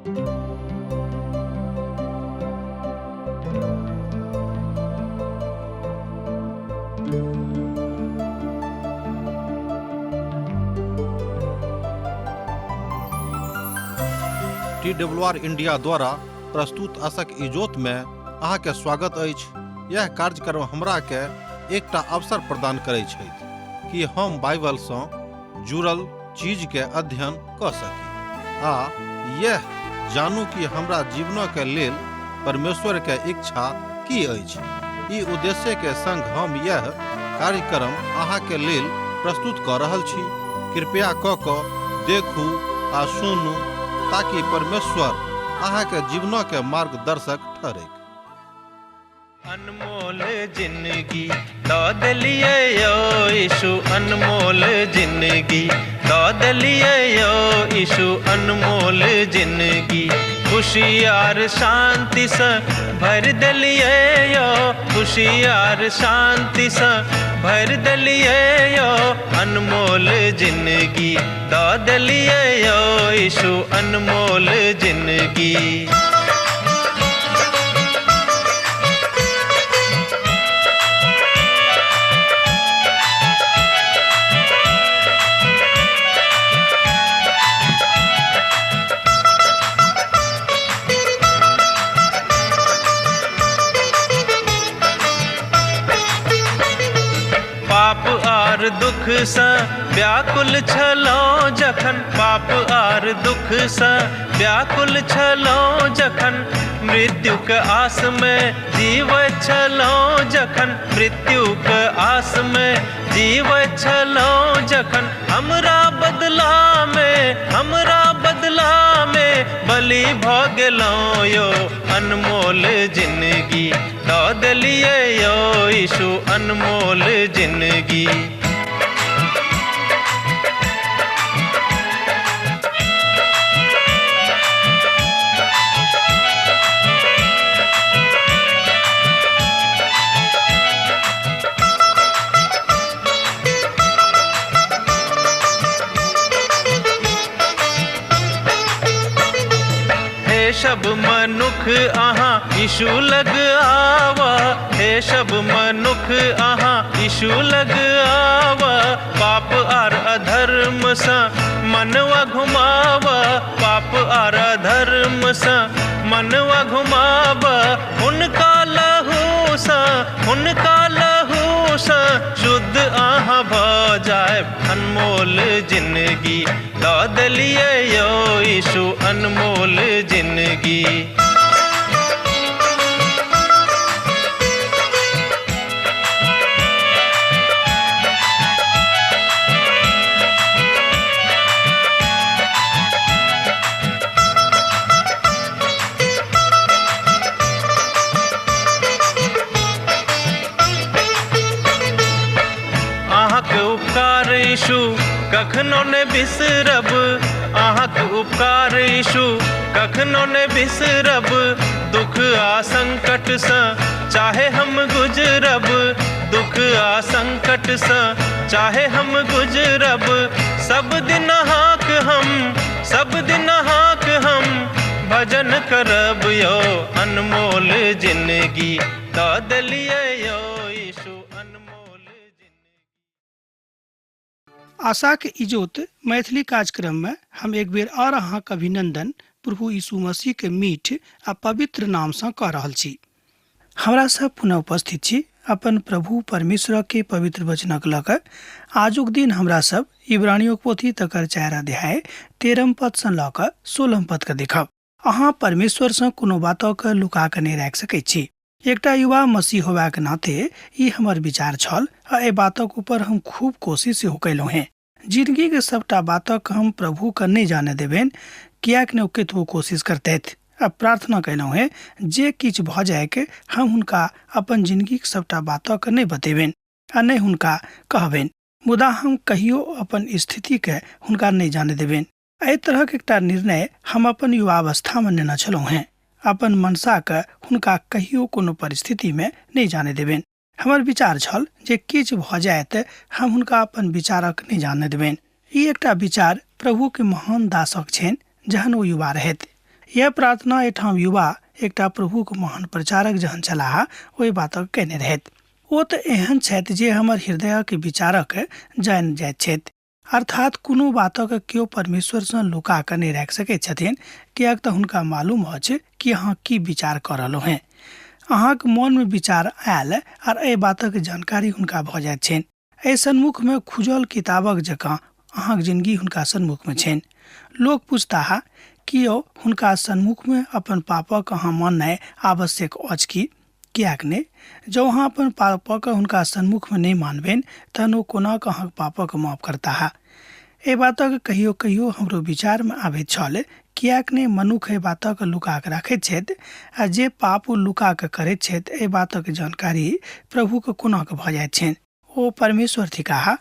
TWR India द्वारा प्रस्तुत आशक इजोत में अहाँ के स्वागत अछि। यह कार्यक्रम हमरा के एकटा अवसर प्रदान करैत छै कि हम बाइबल सँ जुड़ल चीज के अध्ययन क सकी आ यह जानू कि हमरा जीवन के लेल परमेश्वर के इच्छा की अछि। ई उद्देश्य के संग हम यह कार्यक्रम अहाँ के लेल प्रस्तुत क रहल छी। कृपया क देखू आ सुनू ताकि परमेश्वर अहाँ के जीवन के मार्गदर्शक ठहरे। अनमोल जिंदगी दौद लिए यो यीशु, अनमोल जिंदगी दौद लिए यो यीशु, अनमोल जिंदगी खुशियार शांति से भर दलिए यो, खुशियार शांति से भर दलिए यो, अनमोल जिंदगी दौद लिए यो यीशु, अनमोल जिंदगी। पाप आर दुख से व्याकुल छलो जखन, पाप आर दुख से व्याकुल छलो जखन, मृत्यु के आस में जीवै छलो जखन, मृत्यु के आस में जीवै छलो जखन, हमरा बदला में बलि भ गेलो यो, अनमोल जिंदगी दऽ देलिए यो यीशु, अनमोल जिंदगी। सब मनुख अहाँ यीशु लग आवा, हे सब मनुख अहाँ यीशु लग आवा, पाप आर अधर्म सा मनवा घुमावा, पाप आर अधर्म सा मनवा घुमावा, उनका लहू सा शुद्ध आहाँ भ जाए, अनमोल जिंदगी दऽ देलिए यो यीशु, अनमोल जिंदगी। उपकार यीशु कखनो ने बिसरब, अहाँक उपकार यीशु कखनो ने बिसरब, दुख आ संकट से चाहे हम गुजरब, दुख आ संकट से चाहे हम गुजरब, सब दिन अहाँक हम भजन करब यो, अनमोल जिंदगी दऽ देलिए यो यीशु, अनमोल जिंदगी। आशा के इजोत मैथिली कार्यक्रम में हम एक बेर और अहाँ के अभिनंदन प्रभु यीशु मसीह के मीठ आ पवित्र नाम से कह रहल छी। हमरा सब पुनः उपस्थित छी अपन प्रभु परमेश्वर के पवित्र वचनक लऽ कऽ। आजुक दिन हमरा सब इब्रानियों पोथी तकर 4 अध्याय 13 पद से लऽ कऽ 16 पद के देखब। अहाँ परमेश्वर से कोनो बातों के लुका के नहीं राखि सकैत छी। एकटा युवा मसीह होबा के नाते ई हमर विचार छल आ ए बातक ऊपर हम खूब कोशिश सेहो कयलहुँ हैं। जिंदगी के सबटा बातक हम प्रभु के नहीं जाने देबेन, कियाक ने केतबो कोशिश करतैथ। अब प्रार्थना कयलहुँ हैं जे किछ भ जाय के हम हुनका अपन जिंदगी के सबटा बातक के नहीं बतेबेन आ नहीं हुनका कहबेन, मुदा हम कहियो अपन स्थिति के हुनका नहीं जाने देबेन। एहि तरहक एकटा निर्णय हम अपन युवावस्था में लेने छलहुँ हैं। अपन मनसा के हुनका कहियो कोनो परिस्थिति में नहीं जाने देबेन। हमर विचार छल जे किछ भ जायत हम हुनका अपन विचारक नहीं जाने देबेन। ई एकटा विचार प्रभु के महान दासक छेन जहन ओ युवा रहैत। यह प्रार्थना एठाम युवा एकटा प्रभुक महान प्रचारक जहन छलाह ओहि बातक कहने रहथि। ओ तऽ एहन छथि जे हमर हृदयक विचारक जानि जाइत छथि, अर्थात कोनो बातक केओ परमेश्वरसँ लुका कऽ नहि राखि सकैत छथिन, किएक तऽ हुनका मालूम अछि कि अहाँ की विचार कऽ रहलहुँ हैं। अहाँक मोनमे विचार आयल आर एहि बातक जानकारी हुनका भऽ जाइत छनि। एहि सन्मुखमे खुजल किताबक जकाँ अहाँक जिंदगी हुनका सन्मुखमे छनि। लोक पूछताह कि यौ हुनका सन्मुखमे अपन पापक अहाँ माननाइ आवश्यक अछि की? किएक नहि? जँ अहाँ अपन पापक हुनका सन्मुखमे नहि मानबनि तहन ओ कोना कऽ अहाँक पापक माफ करताह। एहि बातक कहियो कहियो हमरो विचारमे आबैत छल, किएक नहि मनुख एहि बातक लुका कऽ राखैत छथि, आ जे पाप लुका कऽ करैत छथि एहि बातक जानकारी प्रभुके कोना कऽ भऽ जाइत छनि। ओ परमेश्वर थिकाह,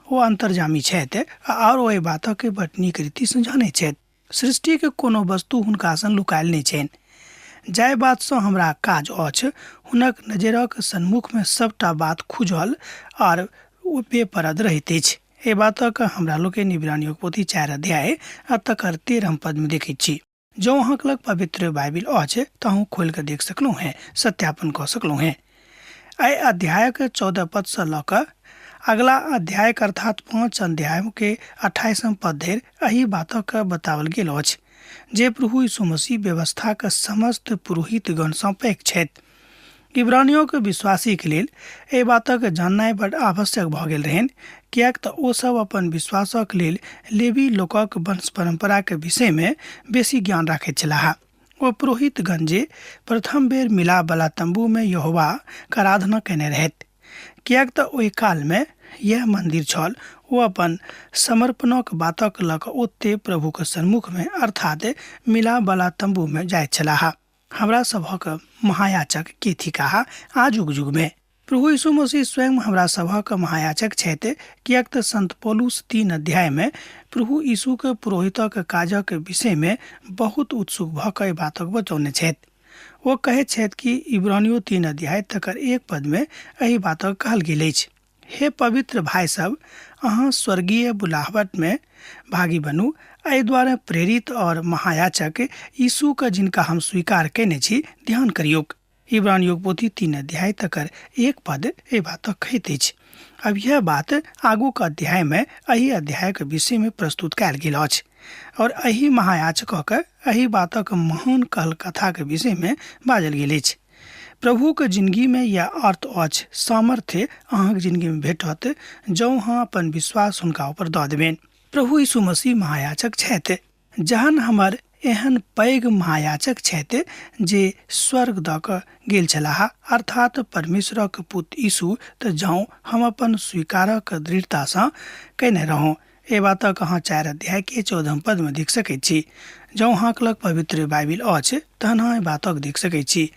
ओ अंतर्जामी छथि आओर ओ एहि बातक बड़ नीक रीतिसँ जानैत छथि। सृष्टिके कोनो वस्तु हुनकासँ लुकायल नहि छनि। जाहि बातसँ हमरा काज अछि, हुनक नजरक सन्मुखमे सभटा बात खुजल आओर बेपरद रहैत अछि। एहि बातक हमरा लोकनि इब्रानियों पोथी 4 अध्याय आ तकर 13 पदमे देखैत छी। जँ अहाँक लग पवित्र बाइबिल अछि तऽ अहूँ खोलि कऽ देख सकलहुँ हैं, सत्यापन कऽ सकलहुँ हैं। एहि अध्यायक 14 पदसँ लऽ कऽ अगला अध्याय अर्थात 5 अध्याय के 28 पद धरि एहि बातक बताओल गेल अछि जे प्रभु यीशु मसीह व्यवस्थाक समस्त पुरोहितगणसँ पैघ छथि। इब्रानियों के विश्वासी के लेल एहि बातक जाननाइ बड़ आवश्यक भऽ गेल रहनि, किएक तऽ ओ सब अपन विश्वासक लेल लेवी लोकक वंश परंपरा के विषय में बेसी ज्ञान राखैत छलाह। ओ पुरोहितगण जे प्रथम बेर मिलाप वाला तंबू में यहोवा के आराधना केने रहथि, किएक तऽ ओहि काल में यह मंदिर छल। ओ अपन समर्पणक बातक लऽ कऽ ओते प्रभु के सन्मुख में अर्थात मिलाप वाला तंबू में जाइत छलाह। हमरा सभक महायाचक के थिकाह आजुग युग में प्रभु यीशु मसीह स्वयं हमरा सभक महायाचक छथि, किएक तऽ संत पौलुस 3 अध्याय में प्रभु यीशु के पुरोहितक काजक विषय में बहुत उत्सुक भऽ कऽ बातक बतौने छथि। वो कहैत छथि कि इब्रानियों 3 अध्याय तकर 1 पद में एहि बातक कहल गेल अछि, हे पवित्र भाई सब, अहाँ स्वर्गीय बुलाहट में भागी बनू। एहि द्वारा प्रेरित और महायाचक यीशु का जिनका हम स्वीकार केने छी ध्यान करियोक। इब्रानियों पोथी 3 अध्याय तकर 1 पद एहि बातक कहैत अछि। अब यह बात आगू के अध्याय में एहि अध्याय के विषय में प्रस्तुत कयल गेल अछि और एहि महायाचकक एहि बातक महान कहल कथा के विषय में बाजल गेल अछि। प्रभु के जिंदगी में यह अर्थ अछि सामर्थ्य अहाँक जिंदगी में भेटत जँ अहाँ अपन विश्वास हुनका ऊपर दऽ देबनि। प्रभु यीशु मसीह महायाचक छथि। जहन हमर एहन पैघ महायाचक छथि जे स्वर्ग दऽ कऽ गेल छलाह, अर्थात परमेश्वरक पुत्र यीशु, तऽ जँ हम अपन स्वीकारक दृढ़तासँ कयने रहौं। एहि बातक अहाँ 4 अध्याय के 14 पद में देख सकैत छी। जँ अहाँक लग पवित्र बाइबिल अछि तहन अहाँ एहि बातक देख सकैत छी।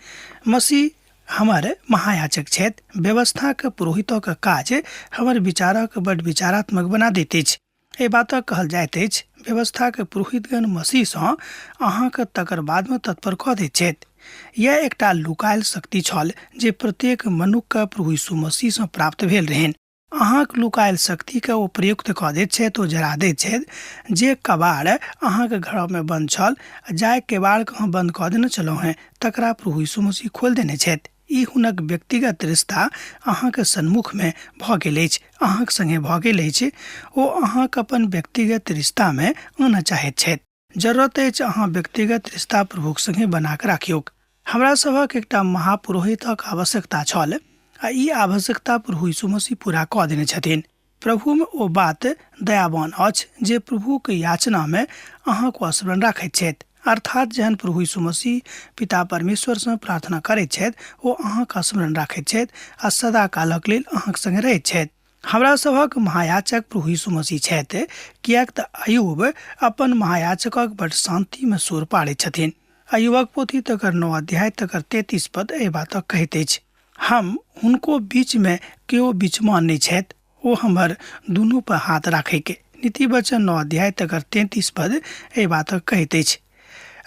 मसीह हमर महायाचक छथि। व्यवस्थाक पुरोहितक काज हमर विचारक बड़ विचारात्मक बना दैत अछि। एहि बातक कहल जाइत अछि, व्यवस्थाक पुरोहितगण मसीहसँ अहाँक तकर बादमे तत्पर कऽ दैत छथि। यह एकटा लुकायल शक्ति छल जे प्रत्येक मनुष्यके प्रभु यीशु मसीहसँ प्राप्त भेल रहनि। अहाँक लुकायल शक्तिके ओ प्रयुक्त कऽ दैत छथि, ओ जरा दैत छथि। जे कबाड़ अहाँके घरमे बंद छल, जाहि केबाड़के अहाँ बंद कऽ देने छलहुँ हैं, तकरा प्रभु यीशु मसीह खोलि देने छथि। ई हुनक व्यक्तिगत रिश्ता अहाँके सन्मुख में भऽ गेल अछि, अहाँक संगे भऽ गेल अछि। ओ अहाँके अपन व्यक्तिगत रिश्ता में आना चाहैत छथि। जरूरत अछि अहाँ व्यक्तिगत रिश्ता प्रभुक संगे बना कऽ राखियौक। हमरा सभक एकटा महापुरोहितक आवश्यकता छल आ ई आवश्यकता प्रभु यीशु मसीह पूरा कऽ देने छथिन। प्रभु में ओ बात दयावान अछि जे प्रभुके याचना में अहाँको स्मरण राखैत छथि। अर्थात जहन प्रभु यीशु मसीह पिता परमेश्वरसँ प्रार्थना करैत छथि, ओ अहाँके स्मरण राखैत छथि आ सदा कालक लेल अहाँक संगे रहैत छथि। हमरा सभक महायाचक प्रभु यीशु मसीह छथि, किएक तऽ अय्यूब अपन महायाचकक बड़ शांति में सुर पाड़ैत छथिन। अय्यूबक पोथी तकर 9 अध्याय तकर 33 पद एहि बातक कहैत अछि, हम हुनको बीच में केओ बीचमान नहि छथि, ओ हमर दुनू पर हाथ राखैके। नीति वचन 9 अध्याय तकर 33 पद एहि बातक कहैत अछि।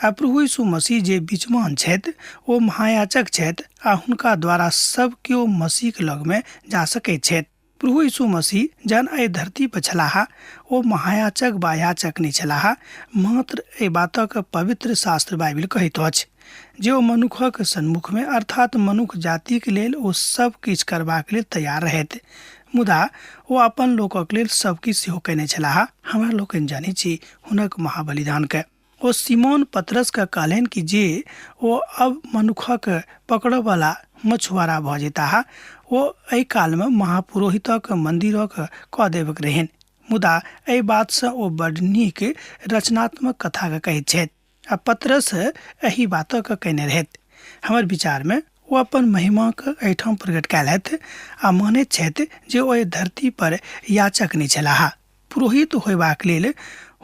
आ प्रभु यीशु मसीह जे बीचमान छथि, ओ महायाचक छथि आ हुनका द्वारा सब केओ मसीहक लग में जा सकैत छथि। प्रभु यीशु मसीह जन एहि धरती पर छलाह ओ महायाचक वा याचक नहीं छलाह, मात्र एहि बातक पवित्र शास्त्र बाइबिल कहैत अछि जे ओ मनुखक सन्मुख में अर्थात मनुख जातिक लेल ओ सब किछु करबाक लेल तैयार रहैत, मुदा ओ अपन लोकक लेल सब किछु सेहो कयने छलाह। हमरा लोकनि जानै छी हुनक महाबलिदान के। ओ सिमोन पतरस के कहलनि कि जे ओ अब मनुखक पकड़ऽ वाला मछुआरा भऽ जेताह, ओ एहि काल में महापुरोहितक मंदिरक कऽ देबक रहनि, मुदा एहि बात से ओ बड़ नीक रचनात्मक कथा के कहैत छथि आ पतरस एहि बातक कहने रहथि। हमर विचार में ओ अपन महिमा के एहिठाम प्रकट कयलथि आ मानैत छथि जे ओ एहि धरती पर याचक नहीं छलाह। पुरोहित होयबाक लेल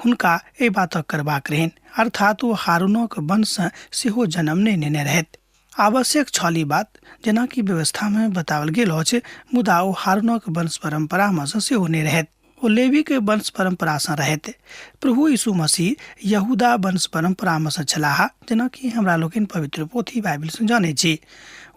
हुनका एहि बातक करबाक रहनि, अर्थात ओ हारूनक वंश सेहो जन्म नहीं नेने रहथि। आवश्यक छल ई बात, जेना कि व्यवस्था में बताओल गेल अछि, मुदा ओ हारूनक वंश परंपरा में सेहो नहीं रहथि, ओ लेवी के वंश परंपरा से रहथि। प्रभु यीशु मसीह यहूदा वंश परंपरा में से छलाह, जेना कि हमरा लोकनि पवित्र पोथी बाइबिल से जानै छी।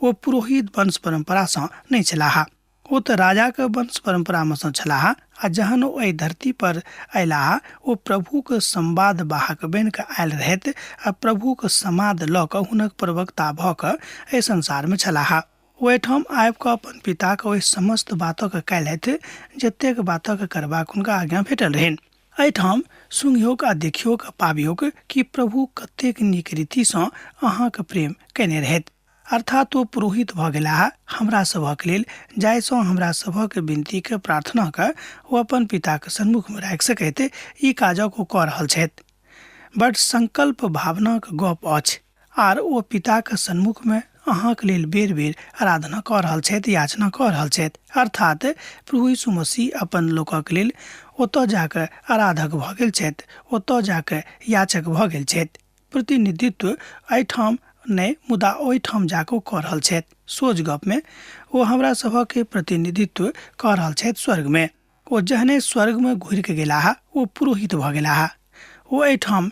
ओ पुरोहित वंश परंपरा से नहीं छलाह, ओ तो राजा के वंश परंपरा में से छलाह आ जहन ओ एहि धरती पर अयलाह ओ प्रभु के संवाद वाहक बन के आयल रहथि आ प्रभु के समाद लऽ कऽ हुनक प्रवक्ता भऽ कऽ एहि संसार में छलाह। ओ एहिठाम आबि कऽ अपन पिता के ओहि समस्त बातक कयलथि जतेक बातक करबाक हुनका आज्ञा भेटल रहनि। एहिठाम सुनियोक आ देखियोक आ पाबियोक कि प्रभु कतेक नीक रीति सँ अहाँके प्रेम कयने रहथि, अर्थात ओ पुरोहित भऽ गेलाह हमरा सभक लेल, जाहिसँ हमरा सभक विनती के प्रार्थना के ओ अपन पिता के सन्मुख में राखि सकैत ई काजक ओ कऽ रहल छथि। बड़ संकल्प भावनाक गप अछि आर ओ पिता के सन्मुख में अहाँके लेल बेर बेर आराधना कऽ रहल छथि, याचना कऽ रहल छथि, अर्थात प्रभु यीशु मसीह अपन लोकक लेल ओतऽ जाके आराधक भऽ गेल छथि, ओतऽ जाके याचक भऽ गेल छथि। प्रतिनिधित्व एहिठाम नहि, मुदा ओहिठाम जाके कऽ रहल छथि। सोझ गप में ओ हमरा सभके प्रतिनिधित्व कऽ रहल छथि स्वर्ग में। ओ जहने स्वर्ग में घुरि के गेलाह ओ पुरोहित भऽ गेलाह। ओ एहिठाम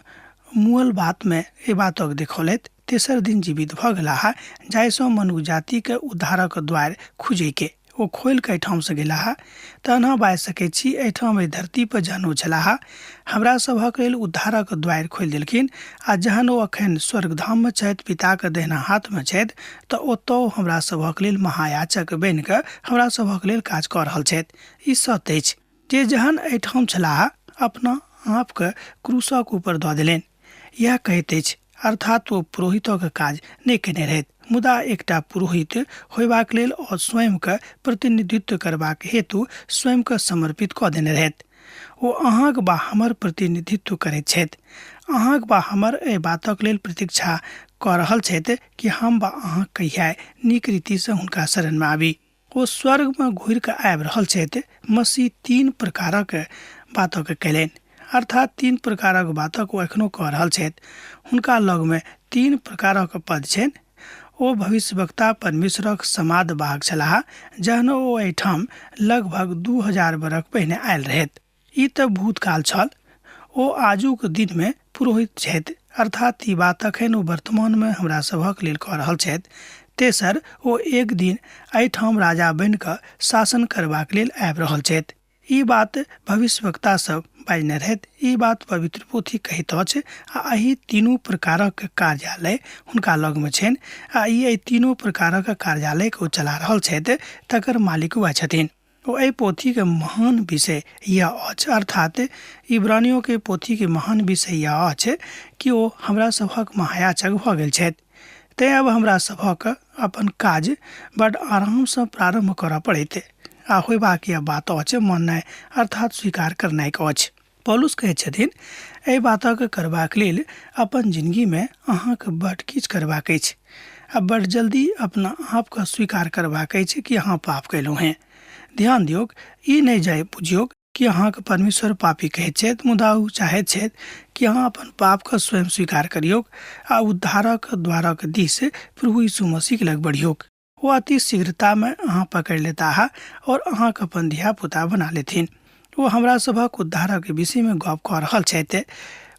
मूल बात में एहि बातक देखौलथि तेसर दिन जीवित भऽ गेलाह, जाहिसँ मनुष्य जाति के उद्धारक द्वार खुजै के ओ खोल के एहिठाम से गेलाह। तहन बाजि सकै छी एहिठाम एहि धरती पर जहन ओ छलाह हमरा सभक लेल उद्धारक द्वार खोलि देलखिन, आ जहन ओ अखन स्वर्गधाम में छथि, पिता के दहिना हाथ में छथि, तऽ ओतऽ हमरा सभक लेल महायाचक बनि कऽ हमरा सभक लेल काज कऽ रहल छथि। ई सत्य अछि जे जहन एहिठाम छलाह अपना आप के क्रूसक ऊपर दऽ देलनि, यह कहैत अछि, अर्थात ओ पुरोहितक काज नहि केने रहथि, मुदा एकटा पुरोहित होयबाक लेल ओ स्वयं के प्रतिनिधित्व करबाक हेतु स्वयं के समर्पित कऽ देने रहथि। ओ अहाँक बा हमर प्रतिनिधित्व करैत छथि, अहाँक बा हमर एहि बातक लेल प्रतीक्षा कऽ रहल छथि कि हम बा अहाँ कहिया नीक रीति से हुनका शरण में आबी। ओ स्वर्ग में घुरि कऽ आबि रहल छथि। मसीह 3 प्रकारक बातक कयलनि, अर्थात 3 प्रकारक बातक ओ एखनो कऽ रहल छथि। हुनका लग में 3 प्रकारक पद छनि। ओ भविष्यवक्ता परमेश्वरक समाद वाहक छलाह, जहन ओ एहिठाम लगभग 2000 बरख पहिने आयल रहथि। ई तऽ भूतकाल छल। ओ आजुक दिन में पुरोहित छथि, अर्थात ई बात अखन ओ वर्तमान में हमरा सभक लेल कऽ रहल छथि। तेसर, ओ एक दिन एहिठाम राजा बनि कऽ शासन करबाक लेल आबि रहल छथि। ई बात भविष्यवक्ता सब बाजने रहथि, ई बात पवित्र पोथी कहैत अछि आ एहि 3 प्रकारक कार्यालय हुनका लग में छनि आ ई एहि 3 प्रकारक कार्यालय के ओ चला रहल छथि, तकर मालिक वह छथिन। ओ एहि पोथी के महान विषय यह अछि, अर्थात इब्रानियों के पोथी के महान विषय यह अछि कि ओ हमरा सभक महायाचक भऽ गेल छथि। तैं अब हमरा सभक अपन काज बड़ आराम से प्रारंभ करऽ पड़ैत आ होयबाक यह बात अछि माननाइ, अर्थात स्वीकार करनाइ के अछि। पौलुस कहै छथिन एहि बातक करबाक लेल अपन जिंदगी में अहाँके बड़ किछु करबाक अछि आ बड़ जल्दी अपना आप के स्वीकार करबाक अछि कि अहाँ पाप कयलहुँ हैं। ध्यान दियौक, ई नहि जाय बुझियौक कि अहाँके परमेश्वर पापी कहैत छथि, मुदा ओ चाहैत छथि कि अहाँ अपन पाप के स्वयं स्वीकार करियौक आ उद्धारक द्वारक दिस प्रभु यीशु मसीह के लग बढ़ियौक। वो अति शीघ्रता में अहाँ पकड़ लेता है और अहाँ के अपन धिया पुता बना लेथिन। वो हमरा सभक उद्धारक विषय में गप कऽ रहल छथि।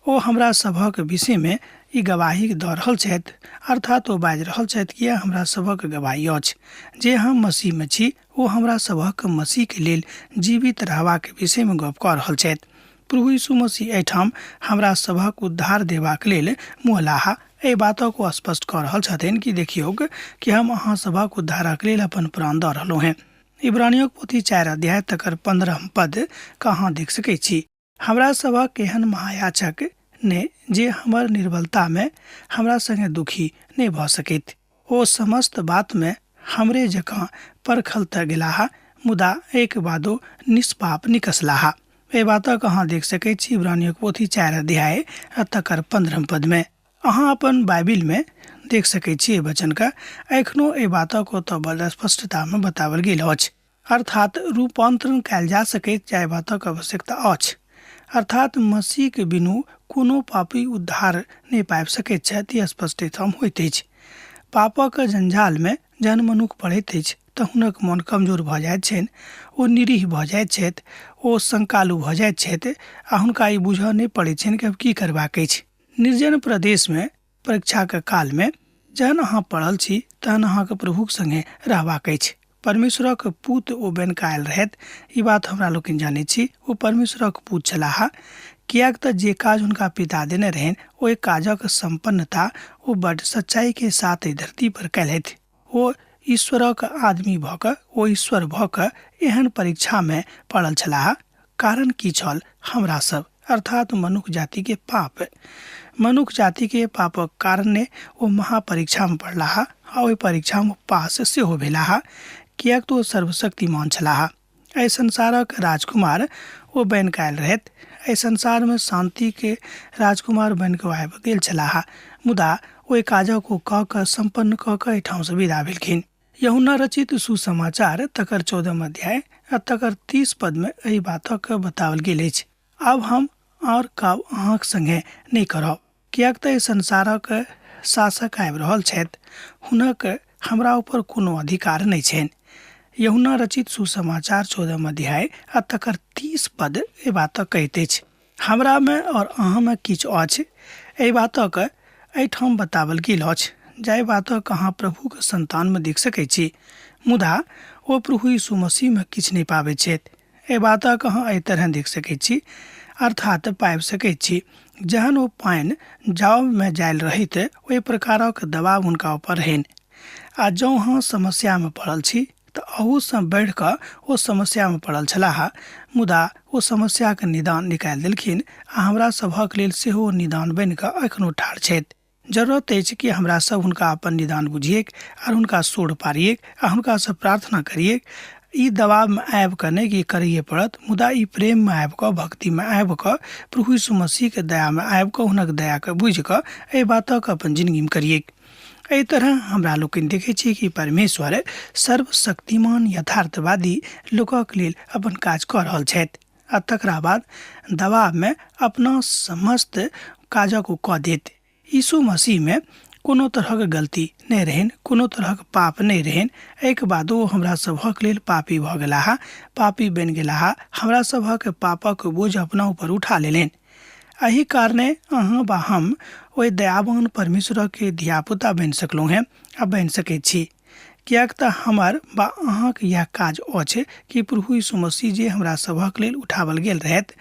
ओ हमरा सभक विषय में ई गवाही दऽ रहल छथि, अर्थात ओ बाजि रहल छथि कि हमरा सभक गवाही अछि जे हम मसीह में छी। ओ हमरा सभक मसीह के लेल जीवित रहबाक विषय में गप कऽ रहल छथि। प्रभु यीशु मसीह एहिठाम हमरा सभक उद्धार देबाक लेल मुहलाहा एहि बातों को स्पष्ट कऽ रहल छथिन कि देखियौ कि हम अहाँ सभक उद्धारक लेल अपन प्राण दऽ रहलहुँ हैं। इब्रानियों पोथी 4 अध्याय तकर 15 पद का अहाँ देख सकै छी। हमरा सभक एहन महायाजक ने जे हमर निर्बलता में हमरा संगे दुखी नहीं भऽ सकैत। ओ समस्त बात में हमरे जकाँ परखल तऽ गेलाहा, मुदा एक बादो निष्पाप निकसलाहा। ए बातक अहाँ देख सकै छी इब्रानियों पोथी 4 अध्याय तकर 15 पद में। अहाँ अपन बाइबिल में देख सकै छी वचन का एखनो ए बातक को तो बड़ स्पष्टता में बतावल गेल अछि, अर्थात रूपांतरण कयल जा सकैत जाय बातक आवश्यकता अछि। अर्थात मसीह के बिनु कोनो पापी उद्धार नहीं पाबि सकैत छथि, स्पष्ट एहिठाम होइत अछि। पापक जंजाल में जहन मनुख पड़ैत अछि तऽ हुनक मन कमजोर भऽ जाइत छनि, ओ निरीह भऽ जाइत छथि, ओ शंकालु भऽ जाइत छथि आ हुनका ई बुझऽ नहि पड़ैत छनि कि अब की करबाक अछि। निर्जन प्रदेश में परीक्षा के काल में जहन अहाँ पड़ल छी तहन अहाँके प्रभुक संगे रहबाक अछि। परमेश्वरक पूत ओ बनकायल रहैत, ई बात हमरा लोकनि जानै छी। ओ परमेश्वरक पूत छलाह, कियाक तऽ जे काज हुनका पिता देने रहनि ओहि काजक संपन्नता ओ बड़ सच्चाई के साथ एहि धरती पर कयलथि। ओ ईश्वरक आदमी भऽ कऽ, ओ ईश्वर भऽ कऽ एहन परीक्षा में पड़ल छलाह। कारण की छल? हमरा सब अर्थात मनुष्य जाति के पाप। मनुष्य जाति के पापक कारणे ओ महापरीक्षा में पड़लाह आ ओहि परीक्षा में पास सेहो भेलाह, कियाक तो सर्वशक्तिमान छलाह। एहि संसारक राजकुमार ओ बनि कायल रहैत, एहि संसार में शांति के राजकुमार बनि कऽ आबि गेल छलाह, मुदा ओहि काजक को कऽ कऽ संपन्न कऽ कऽ एहिठाम से विदा भेलखिन। यूहन्ना रचित सुसमाचार तकर 14 अध्याय आ तकर 30 पद में एहि बातक बतावल गेल अछि। अब हम और काम अहाँक संगे नहीं करब, कियाक तऽ संसारक शासक आबि रहल छथि, हुनक हमरा ऊपर कोनो अधिकार नहीं छनि। यूहन्ना रचित सुसमाचार 14 अध्याय आ तकर 30 पद ए बातक कहैत अछि। हमरा में और अहाँ में किछु अछि, एहि बातक एहिठाम बतावल गेल अछि, जाहि बातक अहाँ प्रभुक संतान में देख सकै छी, मुदा ओ प्रभु यीशु मसीह में किछु नहीं पाबै छथि। एहि बातक अहाँ एहि तरह देख सकै छी, अर्थात पाबि सकैत छी। जहन ओ पानि जाव में जायल रहित ओहि प्रकारक दबाव हुनका ऊपर रहनि, आ जँ अहाँ समस्या में पड़ल छी तऽ अहू से बढ़ि कऽ ओ समस्या में पड़ल छलाह, मुदा ओ समस्या के निदान निकालि देलखिन आ हमरा सभक लेल सेहो निदान बनि कऽ एखनो ठाढ़ छथि। जरूरत अछि कि हमरा सब हुनका अपन निदान बुझिएक आ हुनका सोड़ पारिएक आ हुनका से प्रार्थना करिएक। ई दबाव में आबि कऽ नहीं कि करिए पड़त, मुदा ई प्रेम में आबि कऽ, भक्ति में आबि कऽ, प्रभु यीशु मसीह के दया में आबि कऽ, हुनक दया के बुझि कऽ एहि बातक अपन जिंदगी में करिएक। एहि तरह हमरा लोकनि देखै छी कि परमेश्वर सर्वशक्तिमान यथार्थवादी लोकक लेल अपन काज कऽ रहल छथि आ तकरा बाद दबाव में अपना समस्त काजक ओ कऽ देत। यीशु मसीह में कोनो तरहक गलती नहीं रहनि, कोनो तरहक पाप नहीं रहनि। एक बाद ओ हमरा सभक लेल पापी भऽ गेलाह, पापी बनि गेलाह, हमरा सभक पापक बोझ अपना ऊपर उठा लेलनि। एही कारणे अहाँ बा हम ओहि दयावान परमेश्वर के धियापुता बनि सकलहुँ हैं आ बनि सकैत छी, कियाक तऽ हमर बा अहाँक यह काज अछि कि प्रभु यीशु मसीह जे हमरा सभक लेल उठावल गेल रहथि,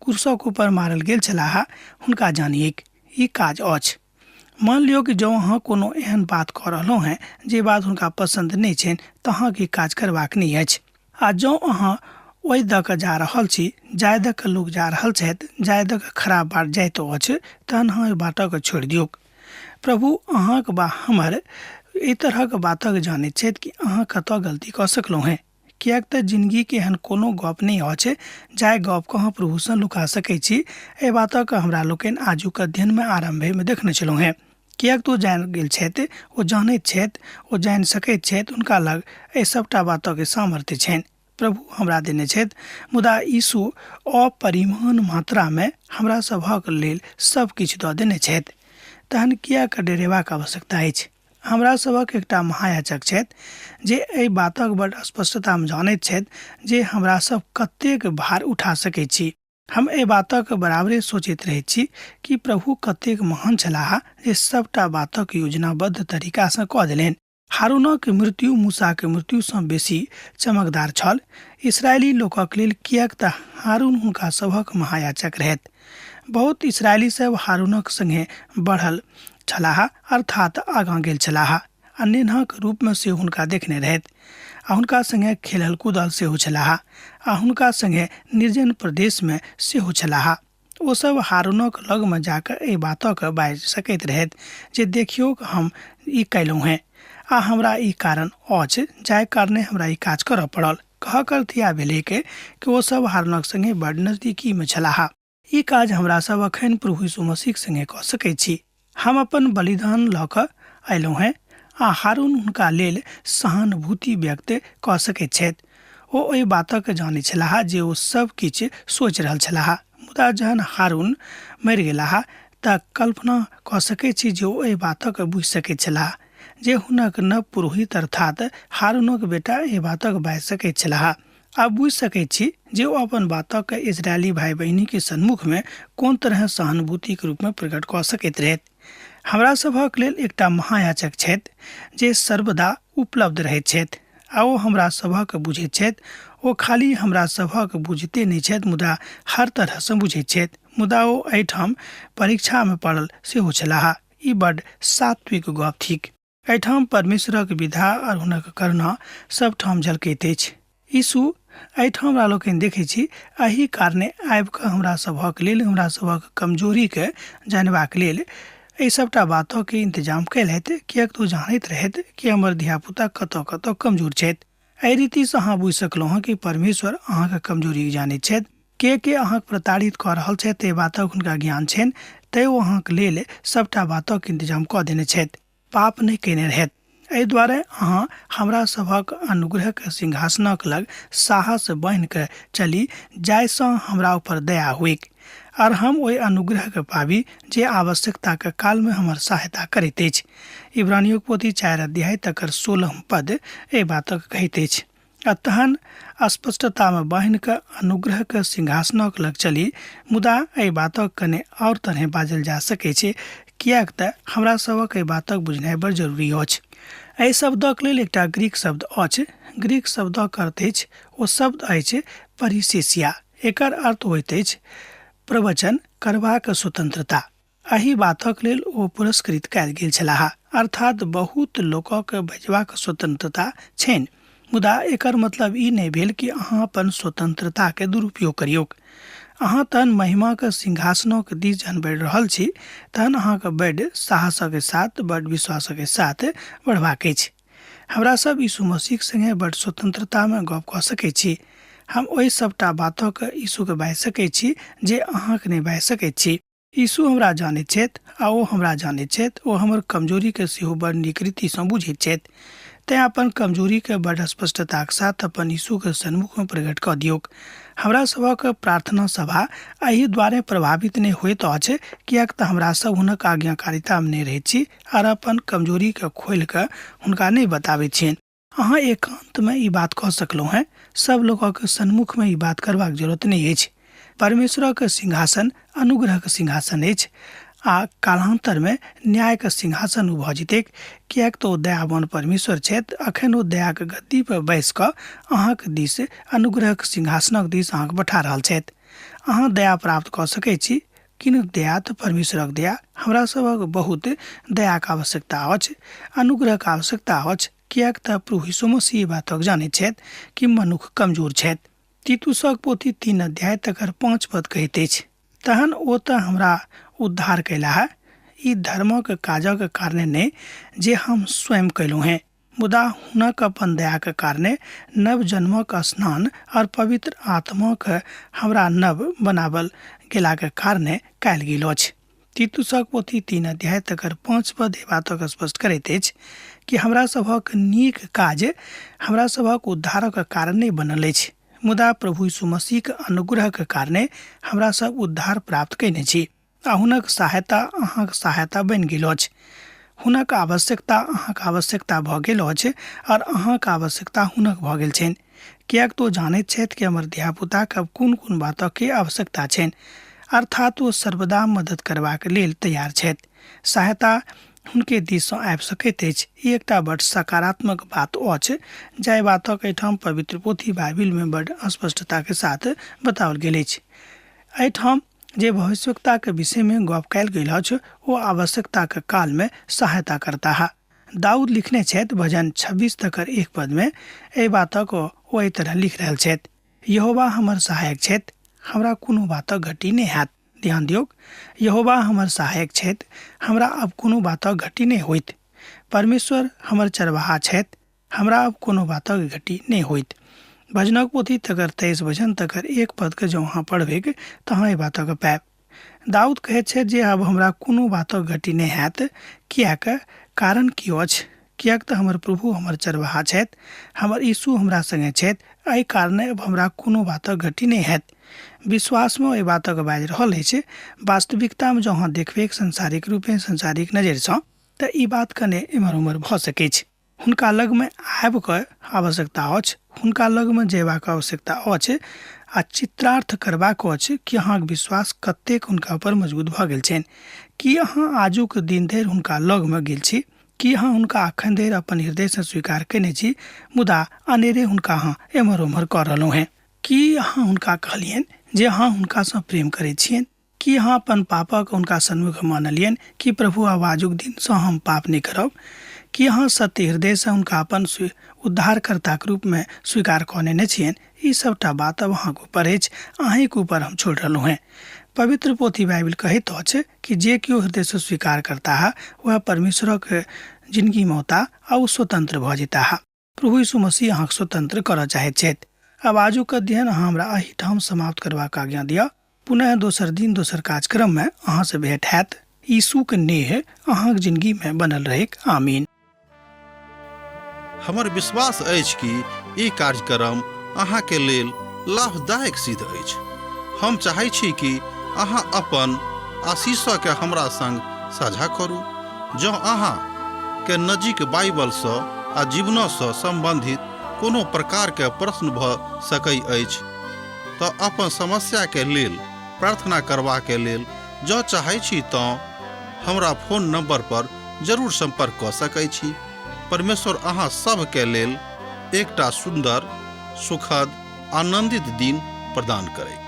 क्रूसक ऊपर मारल गेल छलाह, हुनका जानिएक ई काज अछि। मान लियो कि जँ अहाँ कोनो एहन बात कऽ रहलहुँ हैं जे बात हुनका पसंद नहीं छनि तऽ अहाँके ई काज करबाक नहीं अछि। आ जँ अहाँ ओहि दऽ कऽ जा रहल छी, जाय दऽ कऽ लोग जा रहल छथि, जाय दऽ कऽ खराब बात जाइत अछि, तहन अहाँ ओहि बातक छोड़ि दियौक। प्रभु अहाँक बा हमर एहि तरहक बातक जानैत छथि कि अहाँ कतऽ गलती कऽ सकलहुँ हैं, कियाक तऽ जिंदगी के एहन कोनो गप नहीं अछि जाहि गप को अहाँ प्रभु से लुका सकै छी। एहि बातक हमरा लोकनि आजुक अध्ययन में आरंभे में देखने छलहुँ हैं, कियाक तो जानि गेल छथि, ओ जानैत छथि, ओ जानि सकैत छथि, हुनका लग एहि सबटा बातक सामर्थ्य छनि। प्रभु हमरा देने छथि, मुदा यीशु अपरिमाण मात्रा में हमरा सभक लेल सब किछु दऽ देने छथि, तहन कियाक डरेबाक आवश्यकता अछि। हमरा सभक एकटा महायाजक छथि जे एहि बातक बड़ स्पष्टता में जानैत छथि जे हमरा सब कतेक भार उठा सकैत छी। हम एहि बातक बराबरे सोचैत रहैत छी कि प्रभु कतेक महान छलाह जे सबटा बातक योजनाबद्ध तरीका सँ कऽ देलनि। हारूनक मृत्यु मूसाक मृत्यु सँ बेसी चमकदार छल। इसराइली लोकक लेल, किएक तऽ हारून हुनका सभक महायाजक रहथि। बहुत इसराइली सब हारूनक संगे बढ़ल छलाह, अर्थात आगाँ गेल छलाह। आ नेनहक रूपमे से हुनका देखने रहथि, आ हुनका संगे खेलल कूदल सेहो छलाह, आ हुनका संगे निर्जन प्रदेशमे सेहो छलाह। ओ सब हारूनक लगमे जाकऽ एहि बातक बाजि सकैत रहथि जे देखियौ हम ई कयलहुँ हेँ, आ हमरा ई कारण अछि जाहि कारणे हमरा ई काज करऽ पड़ल। कहक अर्थ इएह भेलै कि ओ सब हारूनक संगे बड़ नजदीकीमे छलाह। ई काज हमरा सब अखन प्रभु यीशु मसीहक संगे कऽ सकैत छी। हम अपन बलिदान लऽ कऽ अयलहुँ हेँ, आ हारून हुनका लेल सहानुभूति व्यक्त कऽ सकैत छथि। ओ एहि बातक जानै छलाह जे ओ सब किछु सोचि रहल छलाह। मुदा जहन हारून मरि गेलाह तऽ कल्पना कऽ सकैत छी जे ओ एहि बातक बुझि सकैत छलाह जे हुनक नव पुरोहित अर्थात हारूनक बेटा एहि बातक बाजि सकैत छलाह। आब बुझि सकैत छी जे ओ अपन बातक इजरायली भाई बहिनी के सम्मुख में कोन तरह सहानुभूति के रूप में प्रकट कऽ सकैत रहथि। हमरा सभक लेल एकटा महायाजक छथि जे सर्वदा उपलब्ध रहैत छथि, आ ओ हमरा सभक बुझैत छथि। ओ खाली हमरा सभक बुझिते नहि छथि, मुदा हर तरह सँ बुझैत छथि। मुदा ओ एहिठाम परीक्षा में पड़ल सेहो छलाह। ई बड्ड सात्विक गप थिक। एहिठाम परमेश्वरक विधा और हुनक करुणा सब ठाम झलकैत अछि। यीशु एहिठाम हमरा लोकनि देखैत छी, एहि कारणे आबि कऽ हमरा सभक लेल, हमरा सभक कमजोरीके जानबाक लेल एहि सबटा बातों के इंतजाम कैलथि, किएक तो जानैत रहथि कि हमर धियापुता कतऽ कतऽ कमजोर छथि। एहि रीति से अहाँ बुझि सकलहुँ हँ कि परमेश्वर अहाँके कमजोरी जानैत छथि। के अहाँके प्रताड़ित कऽ रहल छथि ताहि बातक हुनका ज्ञान छनि, तैँ ओ अहाँके लेल सबटा बातक इंतजाम कऽ देने छथि। पाप नहि केने रहथि। एहि दुआरे अहाँ हमरा सभक अनुग्रहक सिंहासनक लग साहस बान्हि कऽ चली, जाहिसँ हमरा ऊपर दया हुइक, और हम ओहि अनुग्रह के पाबी जे आवश्यकता के काल में हमर सहायता करैत अछि। इब्रानियों पोथी 4 अध्याय तकर 16 पद एहि बातक कहैत अछि। तहन स्पष्टता में बान्हि कऽ अनुग्रह के सिंहासनक लग चली, मुदा एहि बातक कने और तरह बाजल जा सकै छै, किएक तऽ हमरा सभक एहि बातक बुझनाइ बड़ जरूरी अछि। एहि शब्दक लेल एकटा ग्रीक शब्द अछि। ग्रीक शब्दक अर्थ अछि, ओ शब्द अछि परिसेसिया। एकर अर्थ होइत अछि प्रवचन करबाक स्वतंत्रता। एहि बातक लेल ओ पुरस्कृत कयल गेल छलाह, अर्थात बहुत लोकक बजबाक स्वतंत्रता छनि। मुदा एकर मतलब ई नहि भेल कि अहाँ अपन स्वतंत्रता के दुरुपयोग करियौ। अहाँ तहन महिमा के सिंहासनक दिस जहन बढ़ि रहल छी, तहन अहाँके बड़ साहसक साथ, बड़ विश्वासक साथ बढ़बाक अछि। हमरा सब यीशु मसीह संगे बड़ स्वतंत्रता में गप कऽ सकैत छी। हम ओहि सबटा बातक यीशु के बाजि सकैत छी जे अहाँके नहि बाजि सकैत छी। यीशु हमरा जानैत छथि, आ ओ हमरा जानैत छथि। ओ हमर कमजोरी के सेहो बड़ नीक रीति सँ बुझैत छथि। तैं अपन कमजोरी के बड़ स्पष्टताक साथ अपन यीशु के सन्मुख में प्रकट कऽ दियौ। हमरा सभक प्रार्थना सभा एहि दुआरे प्रभावित नहि होइत अछि, किएक तऽ हमरा सब हुनक आज्ञाकारिता में नहि रहैत छी, और अपन कमजोरी के खोलि कऽ हुनका नहीं बताबैत छियनि। अहाँ एकांत में ई बात कऽ सकलहुँ हैं। सब लोगक सन्मुख में ई बात करबाक जरूरत नहीं अछि। परमेश्वरक सिंहासन अनुग्रहक सिंहासन अछि, आ कालांतर में न्यायक सिंहासन भऽ जेतैक, किएक तऽ ओ दयावान परमेश्वर छथि। अखन ओ दयाक गद्दी पर बैस कऽ अहाँक दिस अनुग्रहक सिंहासनक दिस अहाँके पठा रहल छथि। अहाँ दया प्राप्त कऽ सकैत छी। किनुक दया तऽ परमेश्वरक दया। हमरा सभक बहुत दयाक आवश्यकता अछि, अनुग्रहक आवश्यकता अछि, किएक तऽ प्रभु यीशु मसीह ई बातक जानैत छथि कि मनुख कमजोर छथि। तीतुसक पोथी 3 अध्याय तकर 5 पद कहैत अछि, तहन ओ तऽ हमरा उद्धार कयलाह, ई धर्मक काजक कारणे नहि जे हम स्वयं कयलहुँ हैं, मुदा हुनक अपन दयाक कारणे नव जन्मक स्नान और पवित्र आत्माक हमरा नव बनाबल गेलाक कारणे कयल गेल अछि। तीतुसक पोथी 3 अध्याय तकर 5 पद बातक स्पष्ट करैत अछि कि हमरा सभक नीक काज हमरा सभक उद्धारक कारण नहि बनल अछि, मुदा प्रभु यीशु मसीहक अनुग्रहक कारणे हमरा सब उद्धार प्राप्त कयने छी। आ हुनक सहायता अहाँक सहायता बनि गेल अछि। हुनक आवश्यकता अहाँक आवश्यकता भऽ गेल अछि, और अहाँक आवश्यकता हुनक भऽ गेल छनि, कियाक तो जानैत छथि कि हमर धियापुताक अब कोन कोन बातक के आवश्यकता छनि, अर्थात ओ सर्वदा मदद करबाक लेल तैयार छथि। सहायता हुनके दिससँ आबि सकैत अछि। ई एकटा बड्ड सकारात्मक बात अछि, जाहि बातक एहिठाम पवित्र पोथी बाइबिलमे बड्ड स्पष्टताके साथ बताओल गेल अछि। एहिठाम जे भविष्यवक्ताके विषयमे गप कयल गेल अछि ओ आवश्यकताके कालमे सहायता करता है। दाऊद लिखने छथि भजन 26 तकर 1 पदमे एहि बातक ओ एहि तरह लिख रहल छथि, यहोवा हमर सहायक छथि, हमरा कोनो बातक घटी नहि हैत। ध्यान दियौक, यहोवा हमर सहायक छथि, हमरा अब कोनो बातक घटी नहि होइत। परमेश्वर हमर चरवाहा छथि, हमरा अब कोनो बातक घटी नहि होइत। भजनक पोथी तकर 23 वचन तकर 1 पदके जँ अहाँ पढ़बै तहाँ एहि बातक पाएब। दाऊद कहैत छथि जे अब हमरा कोनो बातक घटी नहि हैत। कियाक? कारण की अछि? कियाक तऽ हमर प्रभु हमर चरवाहा छथि, हमर यीशु हमरा संगे छथि, एहि कारणे अब हमरा कोनो बातक घटी नहि हैत। विश्वासमे एहि बातक बाजि रहल अछि। वास्तविकतामे जँ अहाँ देखबै संसारिक रूपे संसारिक नजरिसँ तऽ ई बात कने एम्हर उम्हर भऽ सकैत छै। हुनका लगमे आबिकऽ आवश्यकता अछि, हुनका लगमे जयबाक आवश्यकता अछि आ चित्रार्थ करबाक अछि कि अहाँके विश्वास कतेक हुनका पर मजबूत भऽ गेल छनि। कि अहाँ आजुक दिन धरि हुनका लगमे गेल छी? कि अहाँ हुनका अखन धरि अपन हृदयसँ स्वीकार कयने छी, मुदा अनेरे हुनका अहाँ एम्हर उम्हर कऽ रहलहुँ हेँ? कि अहाँ हुनका कहलियनि जे अहाँ हुनकासँ प्रेम करैत छियनि? कि अहाँ अपन पापक हुनका सन्मुख मानलियनि कि प्रभु आब आजुक दिनसँ हम पाप नहि करब? कि अहाँ सत्य हृदयसँ हुनका अपन उद्धारकर्ताक रूपमे स्वीकार कऽ लेने छियनि? ई सबटा बात अब अहाँके ऊपर अछि, अहींके ऊपर हम छोड़ रहलहुँ हैं। पवित्र पोथी बाइबिल कहैत अछि कि जे केओ हृदयसँ स्वीकार करता है वह परमेश्वरक जिंदगीमे औता आ ओ स्वतंत्र भऽ जेता है। प्रभु यीशु मसीह अहाँके स्वतंत्र करऽ चाहैत छथि। अब आजुक अध्ययन अहाँ हमरा एहिठाम समाप्त करबाक आज्ञा दिअ। पुनः दोसर दिन दोसर कार्यक्रममे अहाँसँ भेट हैत। यीशुके नेह अहाँके जिंदगीमे बनल रहैक। आमीन। हमर विश्वास अछि कि ई कार्यक्रम अहाँके लेल लाभदायक सिद्ध अछि। हम चाहै छी कि अहाँ अपन आशीषके हमरा संग साझा करू। जँ अहाँके नजीक बाइबलसँ आ जीवनसँ सम्बन्धित कोनो प्रकारके प्रश्न भऽ सकै अछि तऽ अपन समस्याके लेल प्रार्थना करबाके लेल जँ चाहै छी तऽ हमरा फोन नंबर पर जरूर संपर्क कऽ सकै छी। परमेश्वर अहाँ सबके लेल एकटा सुन्दर, सुखद, आनंदित दिन प्रदान करै।